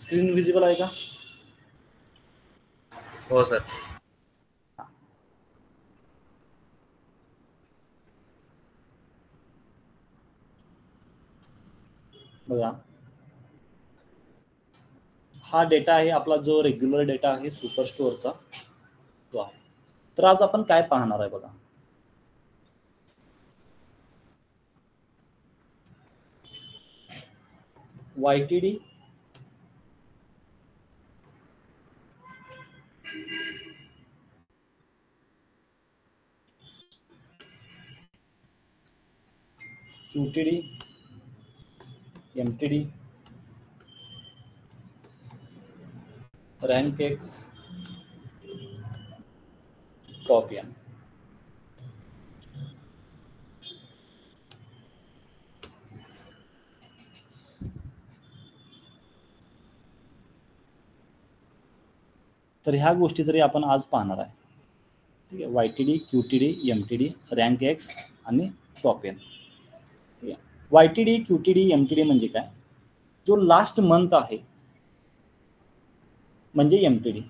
Screen visible आहे का? हो सर. बघा, हा डेटा आहे आपला, जो रेग्युलर डेटा आहे सुपरस्टोअरचा तो आहे. तर आज आपण काय पाहणार आहे बघा. YTD QTD MTD rank X टॉपियन. तर ह्या गोष्टी तरी आपण आज पाहणार आहे. ठीक आहे. YTD QTD MTD rank x आणि टॉपियन. ठीक आहे. YTD QTD MTD म्हणजे काय? जो लास्ट मंथ आहे म्हणजे MTD,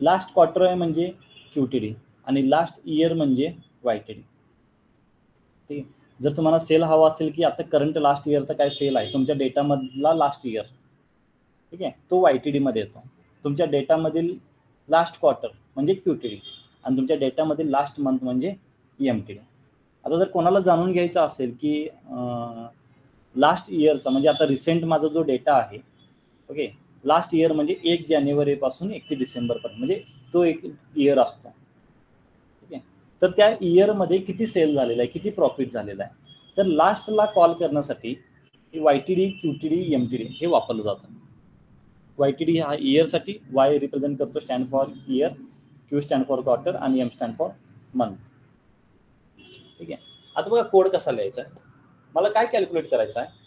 लास्ट क्वार्टर आहे म्हणजे QTD आणि लास्ट इयर म्हणजे YTD. ठीक आहे. जर तुम्हाला सेल हवा असेल की आता करंट लास्ट इयरचा काय सेल आहे तुमच्या डेटामधला लास्ट इयर, ठीक आहे, तो YTD मध्ये येतो. तुमच्या डेटामधील लास्ट क्वार्टर म्हणजे QTD आणि तुमच्या डेटामधील लास्ट मंथ म्हणजे MTD. आता जर कोणाला जाणून घ्यायचं असेल की लास्ट इयरचा म्हणजे आता रिसेंट माझा जो डेटा आहे, ओके, लास्ट इयर म्हणजे 1 जानेवारीपासून 31 डिसेंबरपर्यंत म्हणजे तो एक इयर असतो. ठीक आहे. तर त्या इयरमध्ये किती सेल झालेला आहे, किती प्रॉफिट झालेला आहे, तर लास्टला कॉल करण्यासाठी YTD QTD MTD हे वापरलं जातं. YTD हा इयरसाठी, Y रिप्रेझेंट करतो, stand for year, Q stand for quarter आणि M स्टँड फॉर मंथ. ठीक आहे. आता बघा कोड कसा लिहायचा आहे. मला काय कॅल्क्युलेट करायचं आहे,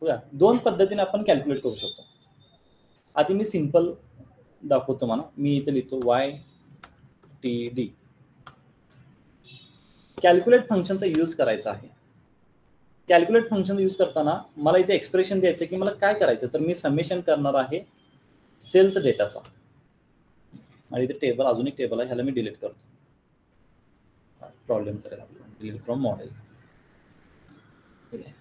बघा दोन पद्धतीने आपण कॅल्क्युलेट करू शकतो. आधी मी सिंपल दाखवतो मला. मी इथे लिहितो YTD. कॅल्क्युलेट फंक्शनचा यूज करायचा आहे. कॅल्क्युलेट फंक्शन यूज करताना मला इथे एक्सप्रेशन द्यायचं की मला काय करायचं, तर मी समेशन करणार आहे सेल्स डेटाचा. आणि इथे टेबल, अजून एक टेबल आहे, ह्याला मी डिलीट करतो, प्रॉब्लेम करेल आपल्याला. Delete from model. ठीक आहे.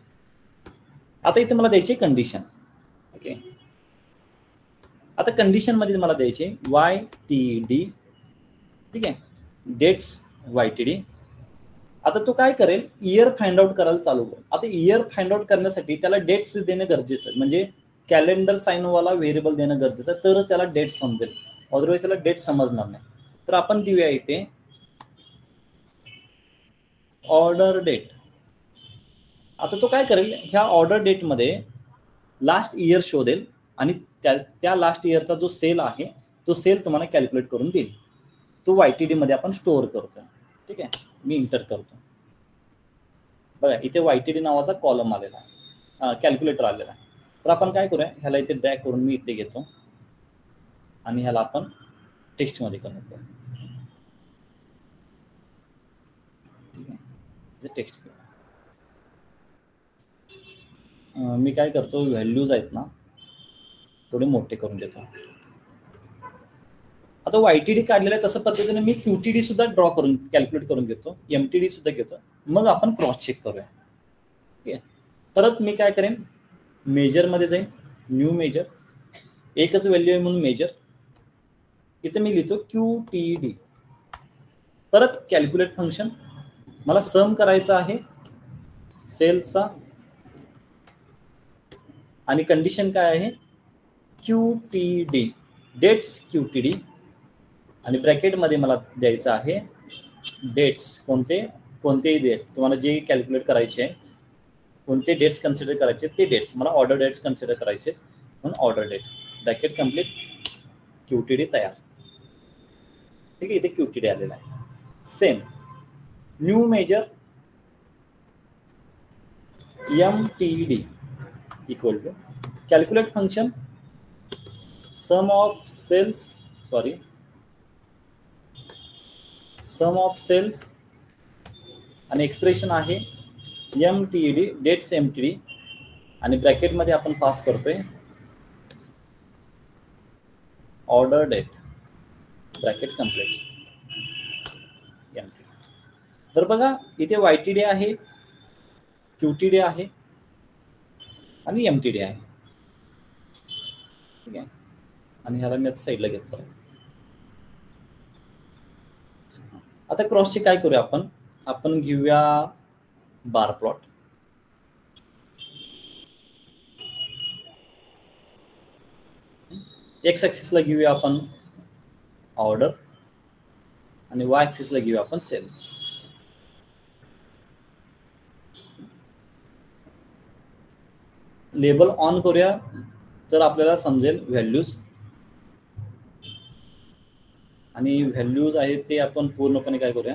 आता इथे मला द्यायची कंडिशन. ओके, आता कंडिशन मध्ये मला द्यायचे YTD. ठीक आहे, डेट्स YTD. आता तो काय करेल, इयर फाइंड आउट करायला चालू करेल. आता इयर फाइंड आउट करण्यासाठी त्याला डेट्स देणं गरजेचं आहे, म्हणजे कॅलेंडर साइनवाला व्हेरिएबल देणं गरजेचं आहे, तरच त्याला डेट समजेल, अदरवाईज त्याला डेट समजणार नाही. तर आपण देऊया इथे ऑर्डर डेट. आता तो काय करेल, ह्या ऑर्डर डेटमध्ये लास्ट इयर शोधेल आणि त्या लास्ट इयरचा जो सेल आहे तो सेल तुम्हाला कॅल्क्युलेट करून देईल. तो YTD मध्ये आपण स्टोअर करतो. ठीक आहे, मी इंटर करतो. बघा इथे YTD नावाचा कॉलम आलेला आहे, कॅल्क्युलेटर आलेला आहे. तर आपण काय करूया, ह्याला इथे ड्रॅग करून मी इथे घेतो आणि ह्याला आपण टेक्स्टमध्ये कन्वर्ट करू. ठीक आहे, टेक्स्ट मी काय करतो, व्हॅल्यूज आहेत ना थोडे मोठे करून देतो. आता YTD काढलेलं आहे तसं पद्धतीने मी QTD सुद्धा ड्रॉ करून कॅल्क्युलेट करून घेतो, MTD सुद्धा घेतो, मग आपण क्रॉस चेक करूया. ठीक आहे. परत मी काय करेन, मेजरमध्ये जाईन, न्यू मेजर, एकच व्हॅल्यू आहे म्हणून मेजर, इथे मी लिहितो QTD. परत कॅल्क्युलेट फंक्शन, मला सम करायचा आहे सेल्सचा आणि कंडिशन काय आहे QTD, डेट्स QTD आणि ब्रॅकेटमध्ये मला द्यायचं आहे डेट्स, कोणतेही डेट तुम्हाला जे कॅल्क्युलेट करायचे आहे, कोणते डेट्स कन्सिडर करायचे ते डेट्स, मला ऑर्डर डेट्स कन्सिडर करायचे म्हणून order date, bracket complete, QTD तयार. ठीक आहे, इथे QTD आलेला आहे. Same new measure MTD equal to calculate function sum of sales आणि एक्सप्रेशन आहे MTD डेट्स MTD आणि ब्रॅकेटमध्ये आपण पास करतोय ऑर्डर डेट ब्रॅकेट कंप्लीट. तर बघा इथे YTD आहे, QTD आहे आणि MTD आहे. ठीक आहे, आणि ह्याला मी आता साईडला घेतो. आता क्रॉसचे काय करूया आपण घेऊया बार प्लॉट. एक्स ऍक्सिसला घेऊया आपण ऑर्डर आणि वाय ऍक्सिसला घेऊया आपण सेल्स. लेबल ऑन करूया तर आपल्याला समजेल व्हॅल्यूज, आणि व्हॅल्यूज आहेत ते आपण पूर्णपणे काय करूया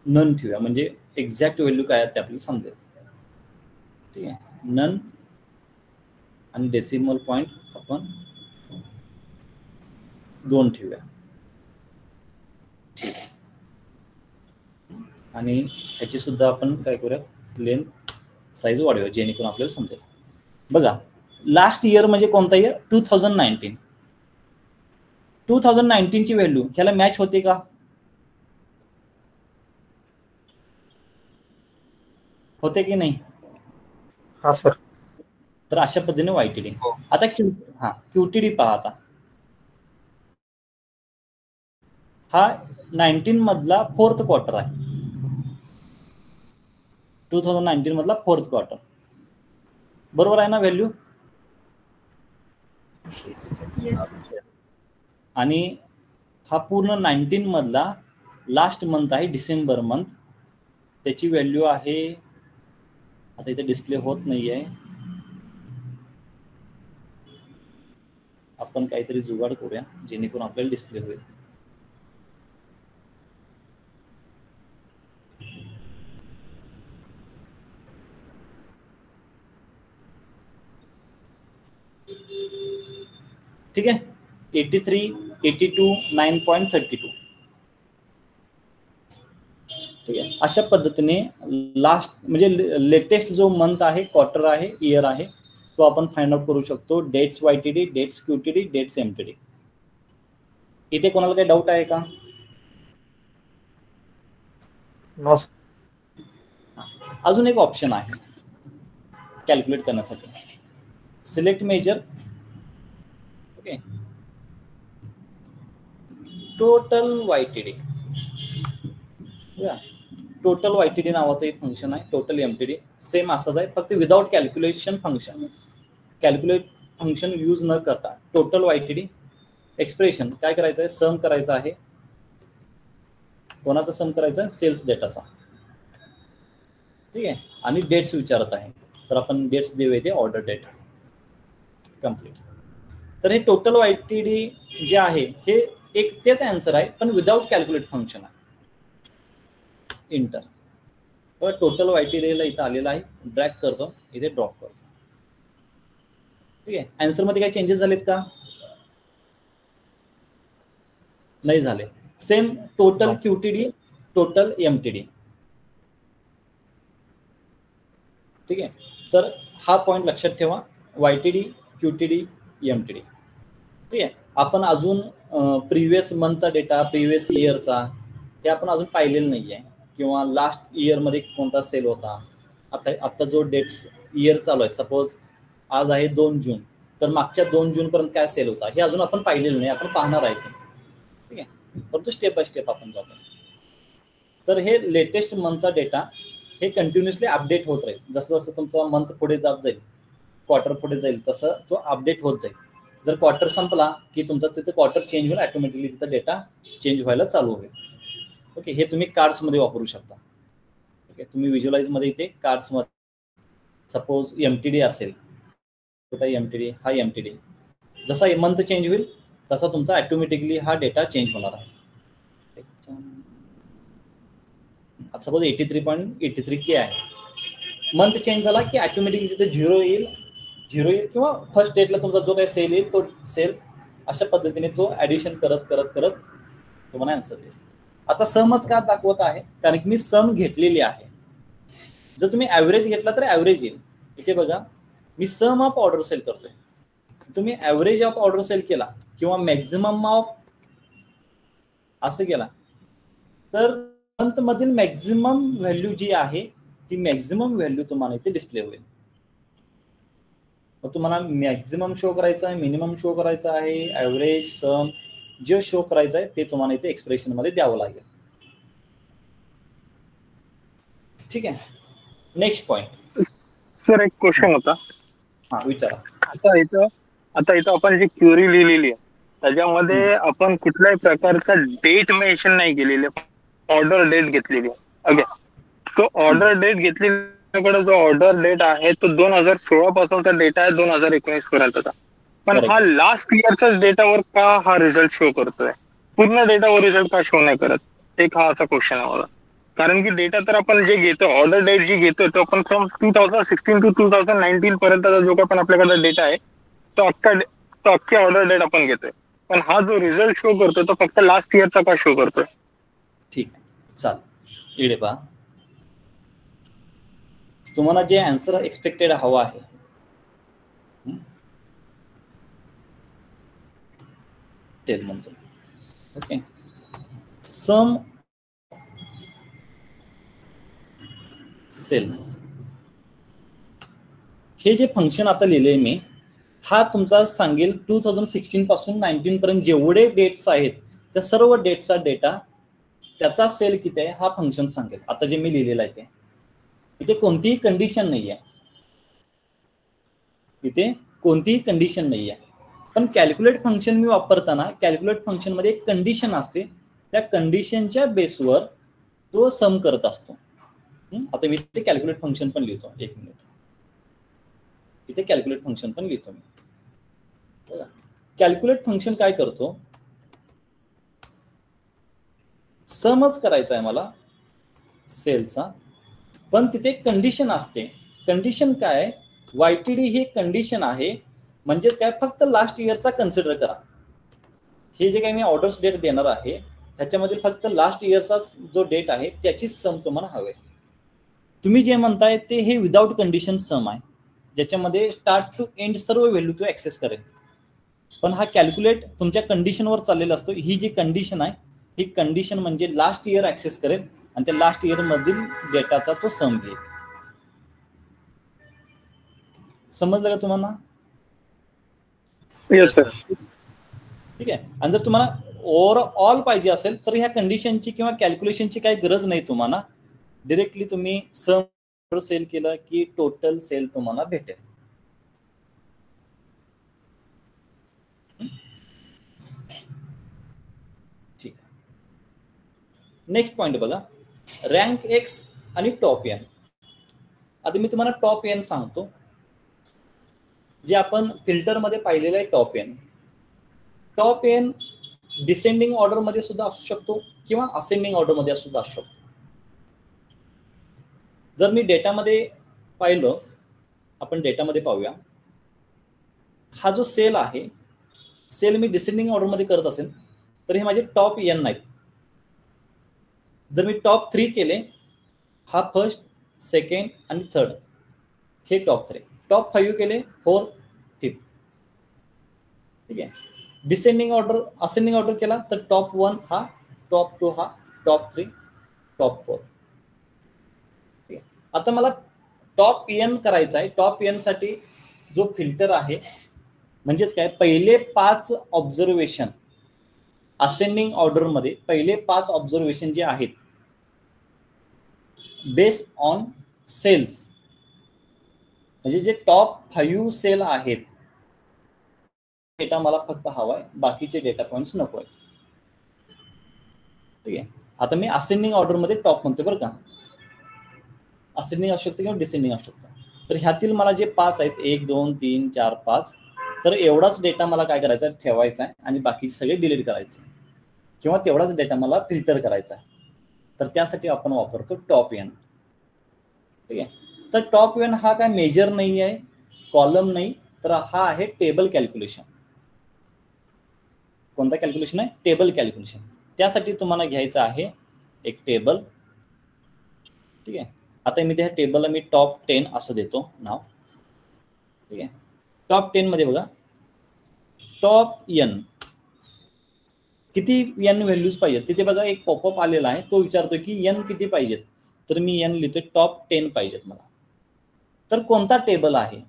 नन ठेवूया, म्हणजे एक्झॅक्ट व्हॅल्यू काय आहेत ते आपल्याला समजेल. ठीक आहे, नन आणि डेसिमल पॉईंट आपण 2 ठेवूया. ठीक आहे, आणि ह्याची सुद्धा आपण काय करूया लेंथ साईज वाढवूया जेणेकरून आपल्याला समजेल. बघा लास्ट इयर म्हणजे कोणता इयर 2019. 2019 ची व्हॅल्यू ह्याला मॅच होते का? होते की नाही? हा सर. तर अशा पद्धतीने YTD. आता QTD पहा. आता हा 19 मधला 4th क्वार्टर आहे. 2019 मधला 4th क्वार्टर, बरोबर आहे ना व्हॅल्यू? आणि हा पूर्ण 19 मधला लास्ट मंथ आहे डिसेंबर मंथ, त्याची व्हॅल्यू आहे, आता इथे डिस्प्ले होत नाहीये, आपण काहीतरी जुगाड करूया जेणेकरून आपल्याला डिस्प्ले होईल. ठीक आहे, 83, 82, 9.32. ठीक आहे, अशा पद्धतीने लास्ट म्हणजे लेटेस्ट जो मंथ आहे, क्वार्टर आहे, इयर आहे, तो आपण फाइंड आउट करू शकतो. Dates YTD, dates QTD, dates MTD. इथे कोणाला काही डाऊट आहे का? अजून एक ऑप्शन आहे कॅल्क्युलेट करण्यासाठी, select measure. Okay, total YTD. Total YTD नावाचं एक फंक्शन आहे, टोटल MTD सेम असंच आहे, फक्त without calculation function, calculate function use न करता टोटल YTD एक्सप्रेशन काय करायचं आहे, सम करायचं आहे. कोणाचा सम करायचा आहे? सेल्स डेटाचा. ठीक आहे, आणि डेट्स विचारत आहे तर आपण डेट्स देऊया ते ऑर्डर डेट कंप्लीट. तर हे टोटल YTD जे आहे हे एक तेच आन्सर आहे पण विदाउट कॅल्क्युलेट फंक्शन आहे. इंटर टोटल YTD ला इथं आलेला आहे, ड्रॅग करतो, इथे ड्रॉप करतो. ठीक आहे, आन्सर मध्ये काही चेंजेस झालेत का? नाही झाले. Same total QTD, total MTD. ठीक आहे, तर हा पॉइंट लक्षात ठेवा, YTD, QTD, MTD. ठीक आहे, आपण अजून प्रिव्हियस मंथचा डेटा, प्रिव्हियस इयरचा हे आपण अजून पाहिलेलं नाही आहे, किंवा लास्ट इयरमध्ये कोणता सेल होता. आता जो डेट्स इयर चालू आहे, सपोज आज आहे 2 जून, तर मागच्या 2 जून पर्यंत काय सेल होता हे अजून आपण पाहिलेलं नाही, आपण पाहणार आहे ते. ठीक आहे, परंतु स्टेप बाय स्टेप आपण जातो. तर हे लेटेस्ट मंथचा डेटा हे कंटिन्युअसली अपडेट होत राहील. जसं जसं तुमचा मंथ पुढे जात जाईल, क्वार्टर पुढे जाईल, तसं तो अपडेट होत जाईल. जर क्वार्टर संपला की तुमचा तिथे क्वार्टर चेंज होईल, ऑटोमॅटिकली तिथं डेटा चेंज व्हायला चालू होईल. ओके, हे तुम्ही कार्ड्समध्ये वापरू शकता. ओके, तुम्ही व्हिज्युअलाइजमध्ये इथे कार्ड्समध्ये सपोज MTD असेल, कुठे MTD, हा MTD, जसा मंथ चेंज होईल तसा तुमचा ऑटोमॅटिकली हा डेटा चेंज होणार आहे. आता सपोज 83.83K आहे, मंथ चेंज झाला की ऑटोमॅटिकली तिथे 0 येईल किंवा फर्स्ट डेटला तुमचा जो काही सेल येईल तो सेल्स, अशा पद्धतीने तो ॲडिशन करत करत करत तुम्हाला आन्सर देईल. आता समच का दाखवत आहे, कारण की मी सम घेतलेली आहे. जर तुम्ही ऍव्हरेज घेतला तर ऍव्हरेज येईल. इथे बघा, मी सम ऑफ ऑर्डर सेल करतोय. तुम्ही ऍव्हरेज ऑफ ऑर्डर सेल केला किंवा मॅक्झिमम ऑफ असं केला तर मंथ मधील मॅक्झिमम व्हॅल्यू जी आहे ती मॅक्झिमम व्हॅल्यू तुम्हाला इथे डिस्प्ले होईल. मग तुम्हाला मॅक्झिमम शो करायचा आहे, मिनिमम शो करायचा आहे, ऍव्हरेज, सम जे शो करायचं आहे ते तुम्हाला इथे एक्सप्रेशन मध्ये द्यावं लागेल. ठीक आहे. Next point. सर एक क्वेश्चन होता. हा विचारा. आता इथं आपण जी क्वेरी लिहिलेली आहे त्याच्यामध्ये आपण कुठल्याही प्रकारचा डेट मेन्शन नाही केलेली, ऑर्डर डेट घेतलेली आहे. ओके, तो ऑर्डर डेट घेतलेल्याकडे जो ऑर्डर डेट आहे तो 2016 पासूनचा डेटा आहे 2019 पर्यंतचा. पण हा लास्ट इयरचाच डेटावर का हा रिझल्ट शो करतोय, पूर्ण डेटावर रिझल्ट का शो नाही करत, एक हा असा क्वेश्चन आहे मला. कारण की डेटा तर आपण जे घेतो, ऑर्डर डेट जी घेतो तो आपण फ्रॉम 2016 टू 2019 पर्यंतचा जो काही पण आपल्याकडे डेटा आहे तो अख्खी ऑर्डर डेट आपण घेतोय. पण हा जो रिझल्ट शो करतोय तो फक्त लास्ट इयरचा का शो करतोय? ठीक आहे, चालेल. इकडे पहा, तुम्हाला जे आन्सर एक्सपेक्टेड हवा आहे ते म्हणतो. ओके, सम सेल्स हे जे फंक्शन आता लिहिले मी, हा तुमचा सांगेल 2016 पासून 19 पर्यंत जेवढे डेट्स आहेत त्या सर्व डेटचा डेटा, त्याचा सेल किती आहे हा फंक्शन सांगेल. आता जे मी लिहिलेलं आहे ते, इथे कोणतीही कंडिशन नाही आहे, इथे कोणतीही कंडिशन नाही आहे. पण कॅल्क्युलेट फंक्शन मी वापरताना कॅल्क्युलेट फंक्शन मध्ये एक कंडिशन असते, त्या कंडिशनच्या बेसवर तो सम करत असतो. आता मी इथे कॅल्क्युलेट फंक्शन पण लिहितो, एक मिनिट. इथे कॅल्क्युलेट फंक्शन पण लिहितो मी. बघा, कॅल्क्युलेट फंक्शन काय करतो, समच करायचा आहे मला सेलचा, पण तिथे कंडिशन असते. कंडिशन काय, YTD ही कंडिशन आहे, म्हणजेच काय, फक्त लास्ट इयरचा कन्सिडर करा. हे जे काही मी ऑर्डर्स डेट देणार आहे त्याच्यामध्ये फक्त लास्ट इयरचा जो डेट आहे त्याची सम तुम्हाला हवे. तुम्ही जे म्हणताय ते हे विदाउट कंडिशन सम आहे, ज्याच्यामध्ये स्टार्ट टू एंड सर्व व्हॅल्यू तो ऍक्सेस करेल. पण हा कॅल्क्युलेट तुमच्या कंडिशनवर चाललेला असतो. ही जी कंडिशन आहे ही कंडिशन म्हणजे लास्ट इयर ऍक्सेस करेल आणि त्या लास्ट इयर मधील डेटाचा तो सम घेईल. समजलं का तुम्हाला? Yes sir. ठीक आहे. आणि जर तुम्हाला ओव्हरऑल पाहिजे असेल तर ह्या कंडिशनची किंवा कॅल्क्युलेशनची काही गरज नाही तुम्हाला. डिरेक्टली तुम्ही सम सेल केलं की टोटल सेल तुम्हाला भेटेल. ठीक आहे. नेक्स्ट पॉइंट बघा, रँक एक्स आणि टॉप एन. आता मी तुम्हाला टॉप एन सांगतो, जे आपण फिल्टर मध्ये पाहिलेलं आहे. टॉप एन डिसेंडिंग ऑर्डर मध्ये सुद्धा असू शकतो किंवा असेंडिंग ऑर्डर मध्ये सुद्धा असू शकतो. जर मी डेटामध्ये पाहिलं, आपण डेटामध्ये पाहूया, हा जो सेल आहे, सेल मी डिसेंडिंग ऑर्डर मध्ये करत असेल तर हे माझे टॉप एन नाहीत. जर मी टॉप 3 केले, हा फर्स्ट, सेकंड आणि थर्ड, हे टॉप 3. टॉप 5 केले, 4th, 5th. ठीक आहे. डिसेंडिंग ऑर्डर, असेंडिंग ऑर्डर केला तर टॉप 1 हा, टॉप 2 हा, टॉप 3, टॉप 4. ठीक आहे. आता मला टॉप एन करायचा आहे. टॉप एन साठी जो फिल्टर आहे, म्हणजेच काय, पहिले 5 ऑब्झर्वेशन असेंडिंग ऑर्डर मध्ये, पहिले 5 ऑब्झर्वेशन जे आहेत बेस्ड ऑन सेल्स, म्हणजे जे टॉप 5 सेल आहेत, डेटा मला फक्त हवाय, बाकीचे डेटा पॉइंट्स नको आहेत. ठीक आहे. आता मी असेंडिंग ऑर्डर मध्ये टॉप म्हणते बरं का, असेंडिंग असू शकतो किंवा डिसेंडिंग असू शकतो. तर ह्यातील मला जे 5 आहेत, 1 2 3 4 5, तर एवढाच डेटा मला काय करायचा, ठेवायचा आहे आणि बाकीचे सगळे डिलीट करायचे, किंवा तेवढाच डेटा मला फिल्टर करायचा आहे. तर त्यासाठी आपण वापरतो टॉप एन. ठीक आहे. तर टॉप एन हा काय मेजर नाही आहे, कॉलम नाही, तर हा आहे टेबल कॅल्क्युलेशन. कोणता कॅल्क्युलेशन आहे? Table calculation. त्यासाठी तुम्हाला घ्यायचं आहे एक टेबल. ठीक आहे, आता मी त्या टेबलला मी टॉप 10 असं देतो नाव. ठीक आहे, टॉप 10 मध्ये बघा टॉप n किती n व्हॅल्यूज पाहिजेत तिथे बघा एक पॉपअप आलेला आहे, तो विचारतो की n किती पाहिजेत, तर मी n लिहितोय टॉप 10 पाहिजेत मला. तर कोणता टेबल आहे,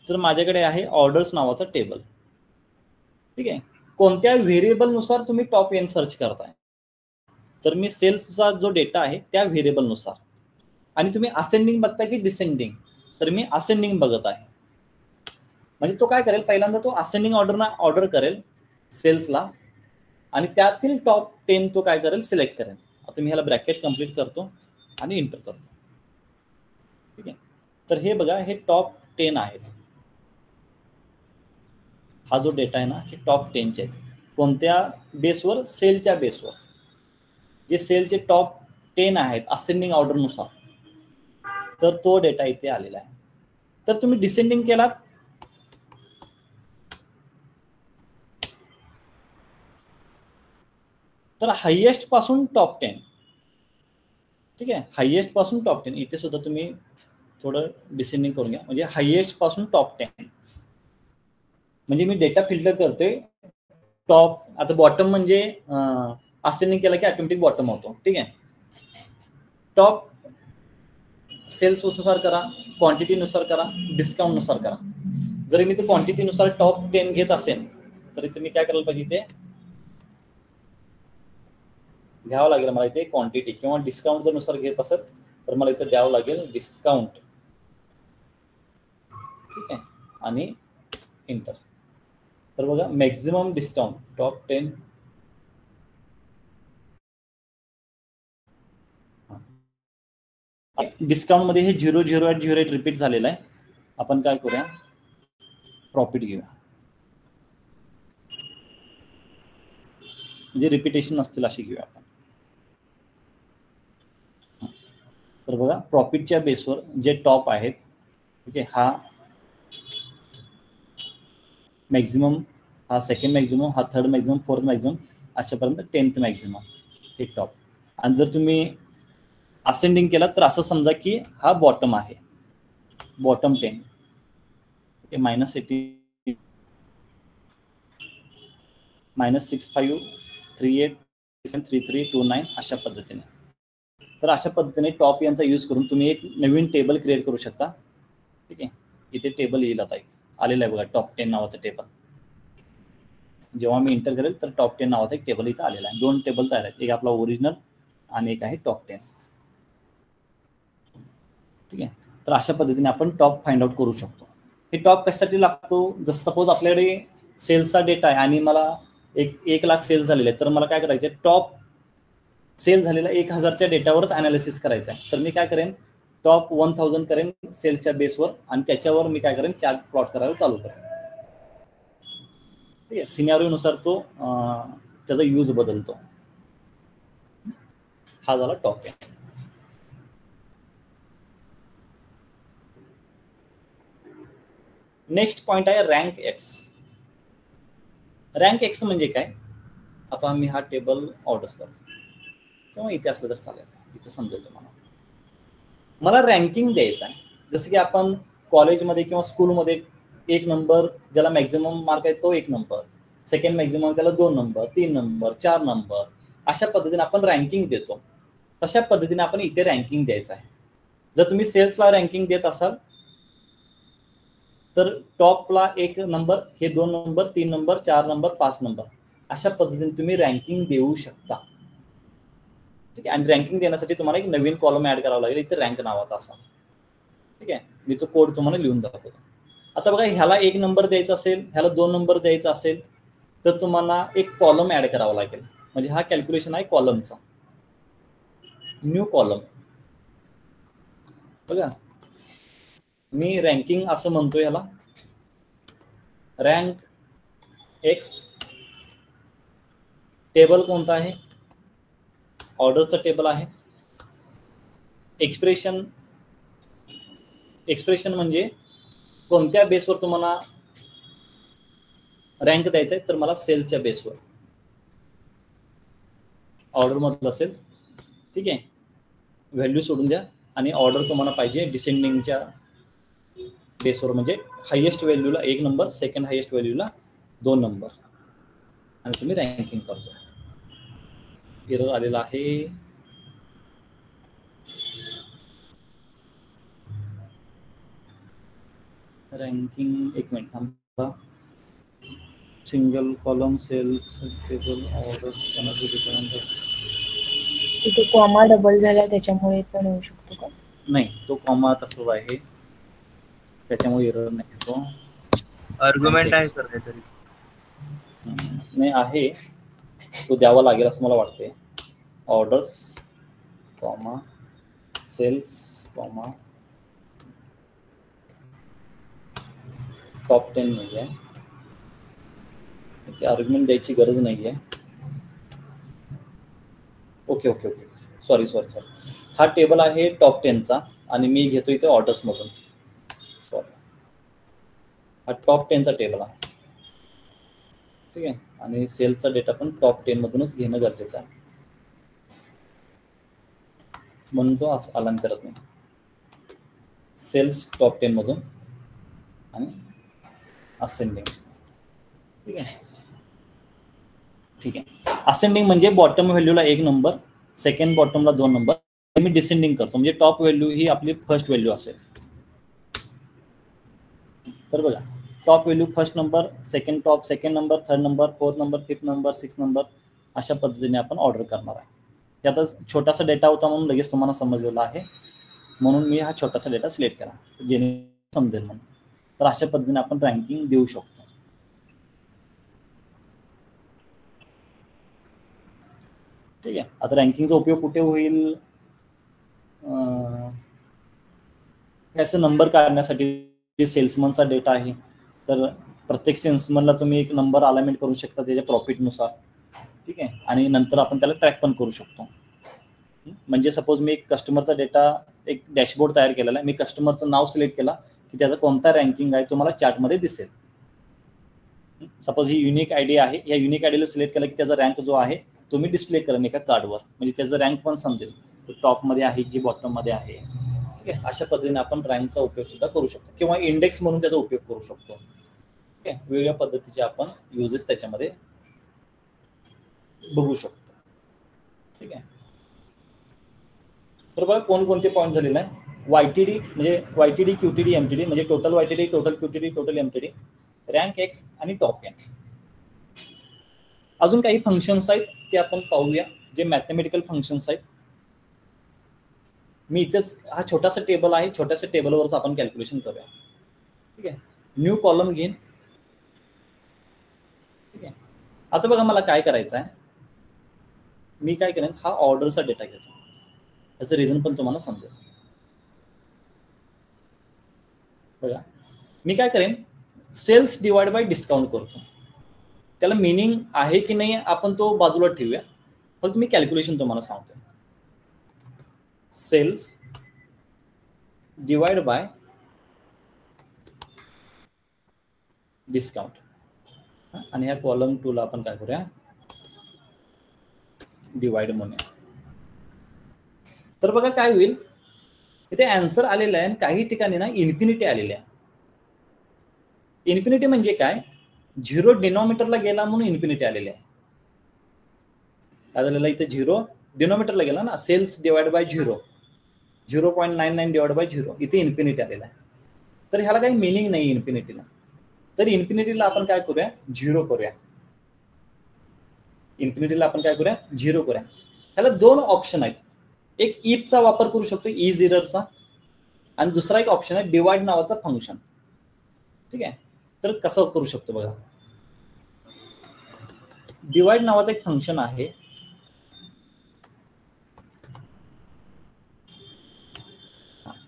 तर माझ्याकडे आहे ऑर्डर्स नावाचा टेबल. ठीक आहे, कोणत्या व्हेरिएबलनुसार तुम्ही टॉप n सर्च करताय, तर मी सेल्सचा जो डेटा आहे त्या व्हेरिएबलनुसार. आणि तुम्ही असेंडिंग बघताय की डिसेंडिंग, तर मी असेंडिंग बघत आहे. म्हणजे तो काय करेल, पहिल्यांदा तो असेंडिंग ऑर्डर करेल सेल्सला आणि त्यातील टॉप 10 तो काय करेल सिलेक्ट करेल. आता मी ह्याला ब्रॅकेट कंप्लीट करतो आणि इंटर करतो. ठीक आहे, तर हे बघा हे टॉप 10 आहेत. हा जो डेटा आहे ना हे टॉप 10 चे आहेत. कोणत्या बेसवर, सेलच्या बेसवर. जे सेलचे टॉप 10 आहेत असेंडिंग ऑर्डरनुसार, तर तो डेटा इथे आलेला आहे. तर तुम्ही डिसेंडिंग केलात तर हायएस्ट पासून टॉप 10. ठीक आहे, हायएस्ट पासून टॉप 10. इथे सुद्धा तुम्ही थोडं डिसेंडिंग करून घ्या, म्हणजे हायएस्ट पासून टॉप 10. म्हणजे मी डेटा फिल्टर करतोय टॉप. आता बॉटम म्हणजे असेंडिंग केला की ऑटोमॅटिक बॉटम होतो. ठीक आहे, टॉप सेल्स नुसार करा, क्वांटिटीनुसार करा, डिस्काउंटनुसार करा. जरी मी ते क्वांटिटीनुसार टॉप 10 घेत असेल तर इथे मी काय करायला पाहिजे, इथे घ्यावं लागेल मला इथे क्वांटिटी, किंवा डिस्काउंट जर नुसार घेत असेल तर मला इथे द्यावं लागेल डिस्काउंट. ठीक आहे, आणि इंटर. तर बघा मॅक्झिमम डिस्काउंट टॉप 10. डिस्काउंट मध्ये हे 0.08 रिपीट झालेलं आहे. आपण काय करूया, प्रॉफिट घेऊया, म्हणजे रिपिटेशन असतील अशी घेऊया आपण. तर बघा प्रॉफिटच्या बेसवर जे टॉप आहेत, ठीक आहे, हा मॅक्झिमम, हा सेकंड मॅक्झिमम, हा थर्ड मॅक्झिमम, फोर्थ मॅक्झिमम, अशापर्यंत 10th मॅक्झिमम हे टॉप. आणि जर तुम्ही असेंडिंग केला तर असं समजा की हा बॉटम आहे, बॉटम 10. -80 -65383329 अशा पद्धतीने. तर अशा पद्धतीने टॉप यांचा यूज करून तुम्ही एक नवीन टेबल क्रिएट करू शकता. ठीक आहे, इथे टेबल येईल आता एक आलेला आहे बघा टॉप 10 नावाचं टेबल. जेव्हा मी इंटर करेल तर टॉप 10 नावाचा एक टेबल इथं आलेला आहे. 2 टेबल तयार आहेत, एक आपला ओरिजिनल आणि एक आहे टॉप 10. ठीक आहे, तर अशा पद्धतीने आपण टॉप फाइंड आउट करू शकतो. हे टॉप कशासाठी लागतो, जसं सपोज आपल्याकडे सेल्सचा डेटा आहे आणि मला 1 लाख सेल्स झालेले आहेत, तर मला काय करायचं आहे, टॉप सेल झालेला 1000च्या डेटावरच अनालिसिस करायचं आहे. तर मी काय करेन, टॉप 1000 करेन सेल्सच्या बेसवर आणि त्याच्यावर मी काय करेन, चार्ट प्लॉट करायला चालू करेन. ठीक आहे, सिनारिओनुसार तो त्याचा यूज बदलतो. हा झाला टॉप 10. नेक्स्ट पॉइंट आहे रँक एक्स. रँक एक्स म्हणजे काय, आता मी हा टेबल ऑर्डर्स करतो किंवा इथे असलं तर चालेल, इथे समजेल तुम्हाला. मला रँकिंग द्यायचं आहे, जसं की आपण कॉलेजमध्ये किंवा स्कूलमध्ये 1 नंबर ज्याला मॅक्झिमम मार्क आहे तो 1 नंबर, सेकंड मॅक्झिमम त्याला 2 नंबर, 3 नंबर, 4 नंबर, अशा पद्धतीने आपण रँकिंग देतो. तशा पद्धतीने आपण इथे रँकिंग द्यायचं आहे. जर तुम्ही सेल्सला रँकिंग देत असाल तर टॉपला 1 नंबर, हे 2 नंबर, 3 नंबर, 4 नंबर, 5 नंबर, अशा पद्धतीने तुम्ही रँकिंग देऊ शकता. ठीक आहे, आणि रँकिंग देण्यासाठी तुम्हाला एक नवीन कॉलम ऍड करावा लागेल, इथे रँक नावाचा असा. ठीक आहे, मी तो कोड तुम्हाला लिहून दाखवतो. आता बघा ह्याला 1 नंबर द्यायचा असेल, ह्याला 2 नंबर द्यायचा असेल, तर तुम्हाला एक कॉलम ऍड करावा लागेल. म्हणजे हा कॅल्क्युलेशन आहे कॉलमचा, न्यू कॉलम. बघा मी रँकिंग असं म्हणतो याला, रँक एक्स. टेबल कोणता आहे, ऑर्डरचा टेबल आहे. एक्सप्रेशन म्हणजे कोणत्या बेसवर तुम्हाला रँक द्यायचा आहे, तर मला सेलच्या बेसवर. ऑर्डरमधलं सेल्स, ठीक आहे, व्हॅल्यू सोडून द्या आणि ऑर्डर तुम्हाला पाहिजे डिसेंडिंगच्या बेसवर, म्हणजे हायेस्ट व्हॅल्यूला 1 नंबर, सेकंड हायेस्ट व्हॅल्यूला 2 नंबर, आणि तुम्ही रँकिंग करतो. एरर आलेला आहे. रँकिंग, एक मिनिट थांबा. Single column sales table order तिथे कॉमा डबल झाला त्याच्यामुळे पण होऊ शकतो का? नाही, तो कॉमा तसंच आहे, त्याच्यामुळे एरर नाही. तो आर्ग्युमेंट आहे सर काहीतरी. नाही आहे, तो द्यावा लागेल असं मला वाटते. Orders comma sales comma top 10 नाही आहे, ते आर्ग्युमेंट द्यायची गरज नाही आहे. Okay okay okay, sorry sorry sorry, हा टेबल आहे टॉप 10चा आणि मी घेतो इथे ऑर्डर्समधून. सॉरी, हा टॉप 10चा टेबल आहे, ठीक आहे, आणि सेल्सचा डेटा पण टॉप 10 मधूनच घेणं गरजेचं आहे, म्हणून तो अलाइन करत नाही. सेल्स टॉप 10 मधून आणि असेंडिंग, ठीक आहे, ठीक आहे. असेंडिंग म्हणजे बॉटम व्हॅल्यूला 1 नंबर, सेकंड बॉटमला 2 नंबर, मी डिसेंडिंग करतो, म्हणजे टॉप व्हॅल्यू ही आपली फर्स्ट व्हॅल्यू असेल. तर बघा, top value first number, second top, second number, third number, fourth number, fifth number, six number, अशा पद्धतीने आपण ऑर्डर करणार आहे. याचा छोटासा डेटा होता म्हणून लगेच तुम्हाला समजलेला आहे, म्हणून मी हा छोटासा डेटा सिलेक्ट केला जेणे समजेल म्हणून. तर अशा पद्धतीने आपण रँकिंग देऊ शकतो. ठीक आहे. आता रँकिंगचा उपयोग कुठे होईल? असं नंबर काढण्यासाठी सेल्समनचा डेटा आहे, तर प्रत्येक सेल्समनला तुम्ही एक नंबर अलाइनमेंट करू शकता त्याच्या प्रॉफिटनुसार, ठीक आहे, आणि नंतर आपण त्याला ट्रॅक पण करू शकतो. म्हणजे सपोज मी एक कस्टमरचा डेटा, एक डॅशबोर्ड तयार केलेला आहे, मी कस्टमरचं नाव सिलेक्ट केला की त्याचा कोणता रँकिंग आहे तुम्हाला चार्टमध्ये दिसेल. सपोज ही युनिक आयडी आहे, या युनिक आयडीला सिलेक्ट केला की त्याचा रँक जो आहे तुम्ही डिस्प्ले करा एका कार्डवर, म्हणजे त्याचं रँक पण समजेल, तो टॉपमध्ये आहे की बॉटममध्ये आहे. ठीक आहे, अशा पद्धतीने आपण रँकचा उपयोग सुद्धा करू शकतो, किंवा इंडेक्स म्हणून त्याचा उपयोग करू शकतो. ठीक आहे, वेगवेगळ्या पद्धतीचे आपण युजेस त्याच्यामध्ये बघू शकतो. ठीक आहे, तर बघा कोणकोणते पॉईंट झालेले आहे. YTD म्हणजे YTD, QTD, MTD म्हणजे total YTD, total QTD, total MTD, rank x आणि टॉप एन. अजून काही फंक्शन्स आहेत ते आपण पाहूया, जे मॅथमॅटिकल फंक्शन्स आहेत. मी इथेच हा छोटासा टेबल आहे, छोट्याशा टेबलवरच आपण कॅल्क्युलेशन करूया. ठीक आहे, न्यू कॉलम घेईन. ठीक आहे, आता बघा मला काय करायचं आहे, मी काय करेन, हा ऑर्डरचा डेटा घेतो, त्याचं रिझन पण तुम्हाला समजेल. बघा मी काय करेन, सेल्स डिवाइड बाय डिस्काउंट करतो. त्याला मिनिंग आहे की नाही आपण तो बाजूला ठेवूया, फक्त मी कॅल्क्युलेशन तुम्हाला सांगतो. सेल्स डिवाइड बाय डिस्काउंट, आणि ह्या कॉलम 2 ला आपण काय करूया, डिवाइड म्हणूया. तर बघा काय होईल, इथे आन्सर आलेला आहे, काही ठिकाणी ना इन्फिनिटी आलेली आहे. इन्फिनिटी म्हणजे काय, 0 डिनॉमिनेटरला गेला म्हणून इन्फिनिटी आलेली आहे. काय झालेलं इथे, 0 डिनॉमिनेटरला गेला ना, sales divide by 0, 0.99 divide by 0, इथे इन्फिनिटी आलेला आहे. तर ह्याला काही मिनिंग नाही इन्फिनिटीला. तर इन्फिनिटीला आपण काय करूया, 0 करूया. इन्फिनिटीला आपण काय करूया, 0 करूया. ह्याला 2 ऑप्शन आहेत, एक इफचा वापर करू शकतो, इज इररचा, आणि दुसरा एक ऑप्शन आहे डिवाइड नावाचा फंक्शन. ठीक आहे, तर कसं करू शकतो बघा, डिवाइड नावाचं एक फंक्शन आहे.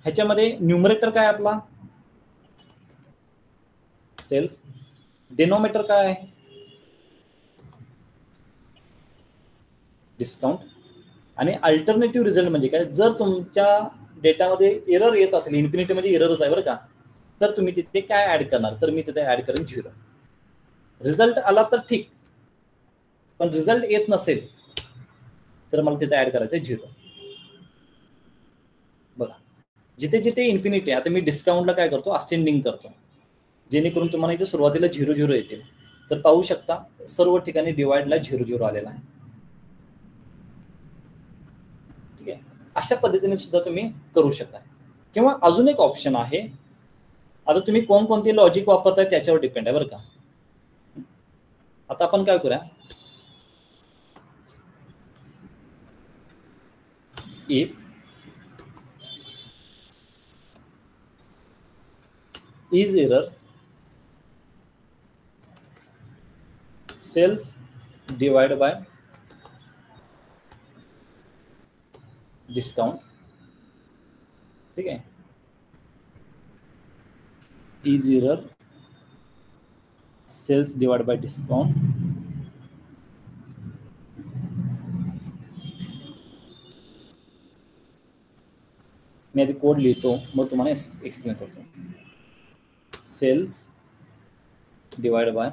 ह्याच्यामध्ये न्यूमरेटर काय आपला सेल्स, डिनॉमिनेटर काय आहे डिस्काउंट, आणि अल्टरनेटिव्ह रिझल्ट म्हणजे काय, जर तुमच्या डेटामध्ये एरर येत असेल, इन्फिनिटी म्हणजे एररच आहे बरं का, तर तुम्ही तिथे काय ऍड करणार, तर मी तिथे ऍड करेन 0. रिझल्ट आला तर ठीक, पण रिझल्ट येत नसेल तर मला तिथे ऍड करायचं आहे 0. बघा, जिथे जिथे इन्फिनिटी आहे, आता मी डिस्काउंटला काय करतो, असेंडिंग करतो, जेणेकरून तुम्हाला इथे सुरुवातीला 0 0 येतील. तर पाहू शकता सर्व ठिकाणी डिवाइडला 0 0 आलेला आहे. ठीक आहे, अशा पद्धतीने सुद्धा तुम्ही करू शकता. किंवा अजून एक ऑप्शन आहे, आता तुम्ही कोणकोणते लॉजिक वापरताय त्याच्यावर डिपेंड आहे बरं का. आता आपण काय करूया, if is error sales divided by discount. ठीक है, is error sales divided by discount. मी आधी कोड लिहितो, मग तुम्हाला एक्सप्लेन करतो. Sales divide by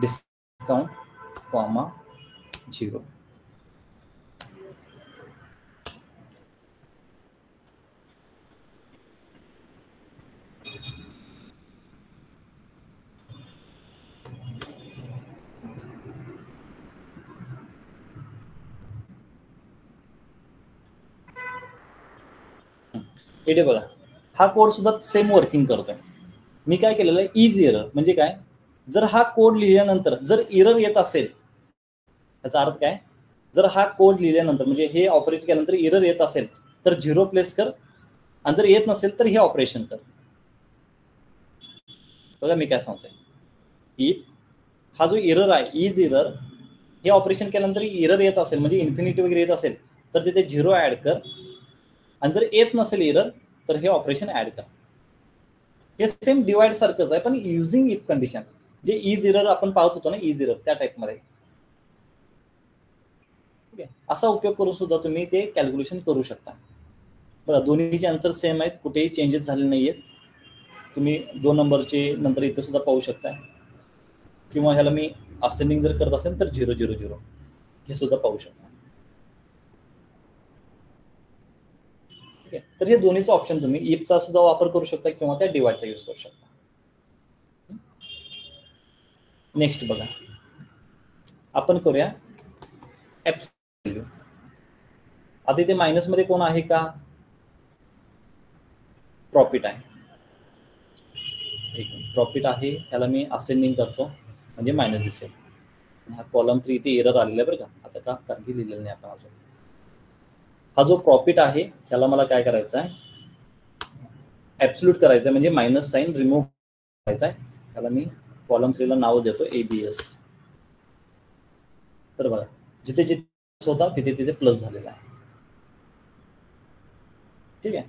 discount comma 0. इथे बघा, हा कोड सुद्धा सेम वर्किंग करतोय. मी काय केलेलं आहे, इज एरर म्हणजे काय, जर हा कोड लिहिल्यानंतर जर एरर येत असेल, याचा अर्थ काय, जर हा कोड लिहिल्यानंतर म्हणजे हे ऑपरेट केल्यानंतर एरर येत असेल तर 0 प्लेस कर, आणि जर येत नसेल तर हे ऑपरेशन कर. बघा मी काय सांगतोय, इफ हा जो एरर आहे, इज एरर, हे ऑपरेशन केल्यानंतर एरर येत असेल म्हणजे इन्फिनिटी वगैरे येत असेल तर तिथे 0 ऍड कर, आणि जर येत नसेल एरर तर हे ऑपरेशन ऍड कर. हे सेम डिवाइड सारखंच आहे, पण युझिंग इफ कंडिशन. जे इज एरर आपण पाहत होतो ना, इज एरर त्या टाइपमध्ये. ठीक आहे, असा उपयोग करून सुद्धा तुम्ही ते कॅल्क्युलेशन करू शकता. बरं, दोन्हीचे आन्सर सेम आहेत, कुठेही चेंजेस झाले नाही आहेत. तुम्ही 2 नंबरचे नंतर इथे सुद्धा पाहू शकता, किंवा ह्याला मी असेंडिंग जर करत असेल तर 0 0 0 हे सुद्धा पाहू शकता. तर हे दोन्हीचा ऑप्शन तुम्ही इफचा सुद्धा वापर करू शकता किंवा त्या डिवाइडचा यूज करू शकता. नेक्स्ट बघा, आपण करूया ऍब्सोल्यूट व्हॅल्यू. आता इथे मायनस मध्ये कोण आहे का, प्रॉफिट आहे. एक प्रॉफिट आहे, त्याला मी असेंडिंग करतो म्हणजे मायनस दिसेल. हा कॉलम 3 इथे एरर आलेला आहे बरं का, आता का कारण की लिहिलेलं नाही आपण अजून. हा जो प्रॉफिट आहे त्याला मला काय करायचं आहे, ऍब्सोल्यूट करायचं आहे, म्हणजे मायनस साईन रिमूव्ह करायचा आहे. त्याला मी कॉलम 3 ला नाव देतो ABS. तर बघा, जिथे जिथे होता तिथे तिथे प्लस झालेला आहे. ठीक आहे,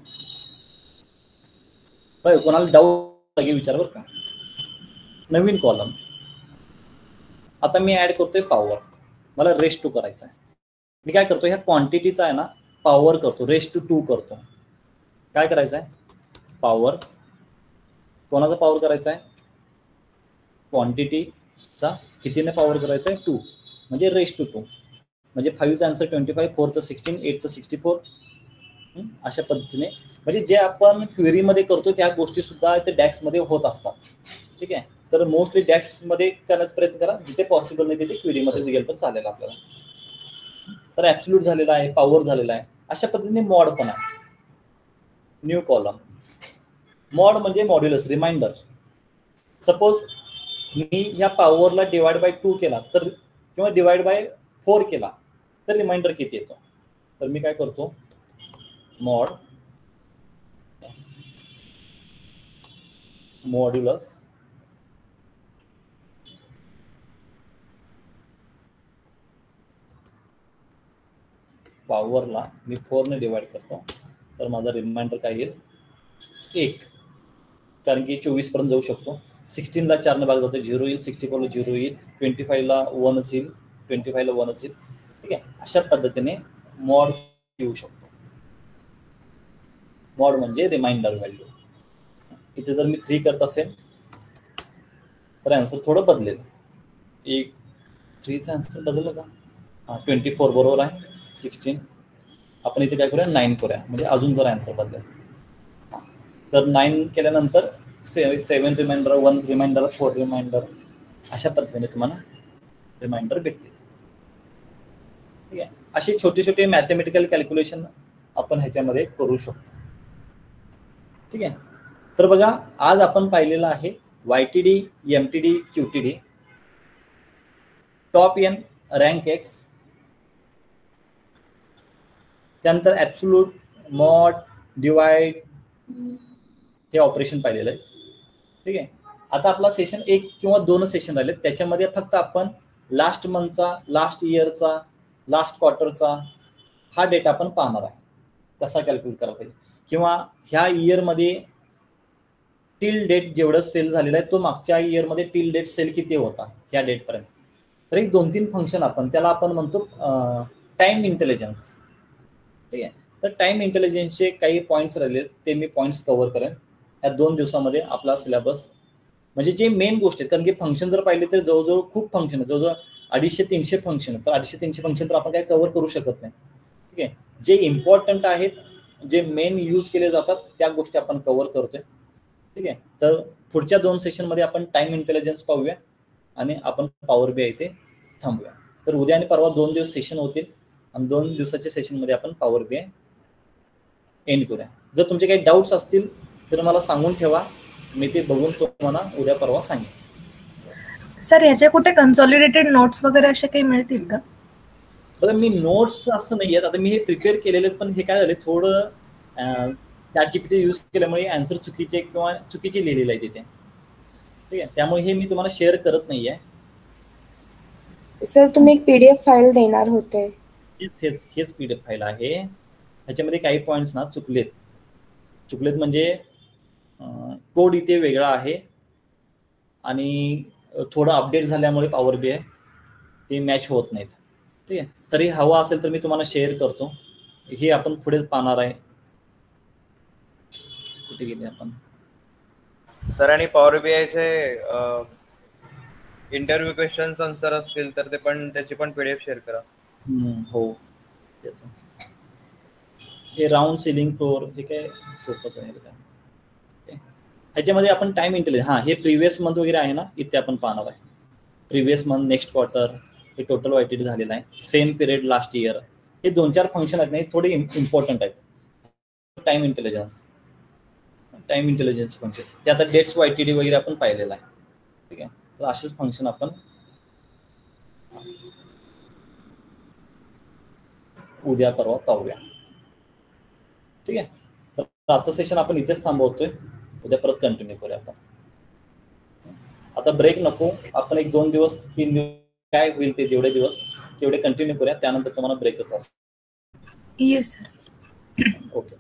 बघा कोणाला डाऊट लागेल विचार बरं का. नवीन कॉलम, आता मी ऍड करतोय पॉवर, मला रेस्ट टू करायचा आहे. मी काय करतो, ह्या क्वांटिटीचा आहे ना पॉवर करतो, रेस्ट टू 2 करतो. काय करायचं आहे, पॉवर, कोणाचा पॉवर करायचा आहे, क्वांटिटीचा कितीने पॉवर करायचा आहे 2, म्हणजे रेस्ट टू 2. म्हणजे 5चा आन्सर 25, 4चं 16, 8चं 64. अशा पद्धतीने म्हणजे जे आपण क्वेरीमध्ये करतो त्या गोष्टी सुद्धा ते डॅक्समध्ये होत असतात. ठीक आहे, तर मोस्टली डॅक्समध्ये करण्याचा प्रयत्न करा, जिथे पॉसिबल नाही तिथे क्वेरीमध्ये गेलं तर चालेल आपल्याला. तर ऍब्सोल्यूट झालेला आहे, पॉवर झालेला आहे. अशा पद्धतीने मॉड पण आहे. न्यू कॉलम, मॉड म्हणजे मॉड्युलस, रिमाइंडर. सपोज मी या पॉवरला डिवाइड बाय 2 केला तर, किंवा डिवाइड बाय 4 केला तर रिमाइंडर किती येतो. तर मी काय करतो, मॉड मॉड्युलस पॉवरला मी 4 ने डिवाइड करतो, तर माझा रिमाइंडर काय येईल 1, कारण की 24 पर्यंत जाऊ शकतो. 16ला 4 ने भाग जातो 0 येईल, 64ला 0 येईल, 25ला 1 येईल, 25ला 1 येईल. ठीक आहे, अशा पद्धतीने मॉड येऊ शकतो. मॉड म्हणजे रिमाइंडर व्हॅल्यू. इथे जर मी 3 करत असेल तर आन्सर थोडं बदलेल. 3चा आन्सर बदललं का, 24 बरोबर आहे. 16 आपण इथे काय करूया 9 करूया म्हणजे अजून जर आन्सर बदलेल. तर 9 केल्यानंतर 7 रिमाइंडर, 1 रिमाइंडर, 4 रिमाइंडर अशा पद्धतीने तुम्हाला रिमाइंडर भेटतील. ठीक आहे. अशी छोटे छोटे मॅथमॅटिकल कॅल्क्युलेशन आपण ह्याच्यामध्ये करू शकतो. ठीक आहे. तर बघा आज आपण पाहिलेलं आहे YTD, MTD, QTD, top N, rank X, त्यानंतर ॲब्सोल्यूट, मॉड, डिवाइड हे ऑपरेशन पाहिलेलं आहे. ठीक आहे. आता आपला सेशन 1 किंवा 2 सेशन राहिले, त्याच्यामध्ये फक्त आपण लास्ट मंथचा, लास्ट इयरचा, लास्ट क्वार्टरचा हा डेटा आपण पाहणार आहे कसा कॅल्क्युलेट करायला पाहिजे, किंवा ह्या इयरमध्ये टिल डेट जेवढं सेल झालेलं आहे तो मागच्या इयरमध्ये टिल डेट सेल किती होता ह्या डेटपर्यंत. तर एक 2-3 फंक्शन आपण त्याला आपण म्हणतो टाइम इंटेलिजन्स. ठीक आहे. तर टाइम इंटेलिजन्सचे काही पॉईंट्स राहिले ते मी पॉईंट्स कव्हर करेन या 2 दिवसामध्ये. आपला सिलेबस म्हणजे जे मेन गोष्ट आहेत, कारण की फंक्शन जर पाहिले तर जवळजवळ खूप फंक्शन आहेत, जवळजवळ 250-300 फंक्शन आहेत. तर 250-300 फंक्शन तर आपण काय कव्हर करू शकत नाही. ठीक आहे. जे इम्पॉर्टंट आहेत, जे मेन यूज केले जातात त्या गोष्टी आपण कव्हर करतोय. ठीक आहे. तर पुढच्या 2 सेशनमध्ये आपण टाइम इंटेलिजन्स पाहूया आणि आपण पॉवर BI इथे थांबूया. तर उद्या आणि परवा 2 दिवस सेशन होतील आणि 2 दिवसाच्या सेशनमध्ये आपण पॉवर BI एंड करूया. जर तुमचे काही डाऊट्स असतील तर मला सांगून ठेवा, मी ते बघून तुम्हाला उद्या परवा सांगेन. सर याचे कुठे कन्सॉलिडेटेड नोट्स वगैरे असे काही मिळतील का? बघा मी नोट्स असं नाही आहेत, आता मी हे प्रिपेअर केलेले आहेत, पण हे काय झाले थोडं ChatGPT यूज केल्यामुळे आन्सर चुकीचे किंवा चुकीचे लिहिलेले आहे तिथे. ठीक आहे. त्यामुळे हे मी तुम्हाला शेअर करत नाही आहे. सर तुम्ही एक PDF फाईल देणार होते. हेच PDF फाईल आहे. ह्याच्यामध्ये काही पॉईंट्स ना चुकलेत म्हणजे कोड इथे वेगळा आहे आणि थोडं अपडेट झाल्यामुळे पॉवर BI ते मॅच होत नाहीत. ठीक आहे. तरी हवा असेल तर मी तुम्हाला शेअर करतो. हे आपण पुढे पाहणार आहे. कुठे गेले आपण सर? आणि पॉवर BIचे इंटरव्ह्यू क्वेश्चन्स आन्सर असतील तर ते पण त्याची पण PDF शेअर करा. हो देतो. हे राऊंड सिलिंग फ्लोर हे काय सोपंच आहे का. ह्याच्यामध्ये आपण टाइम इंटेलिजन्स हे प्रिव्हियस मंथ वगैरे आहे ना, इथे आपण पाहणार आहे. प्रिव्हियस मंथ, नेक्स्ट क्वार्टर, हे टोटल YTD झालेलं आहे. सेम पिरियड लास्ट इयर, हे 2-4 फंक्शन आहेत नाही थोडे इम्पॉर्टंट आहेत. टाइम इंटेलिजन्स फंक्शन हे आता डेट्स YTD वगैरे आपण पाहिलेलं आहे. ठीक आहे. तर असेच फंक्शन आपण उद्या परवा पाहूया. ठीक आहे. तर आजचं सेशन आपण इथेच थांबवतोय, उद्या परत कंटिन्यू करूया आपण. आता ब्रेक नको, आपण 1-2 दिवस 3 दिवस काय होईल ते जेवढे दिवस तेवढे कंटिन्यू करूया, त्यानंतर तुम्हाला ब्रेकच असेल. Yes sir. ओके.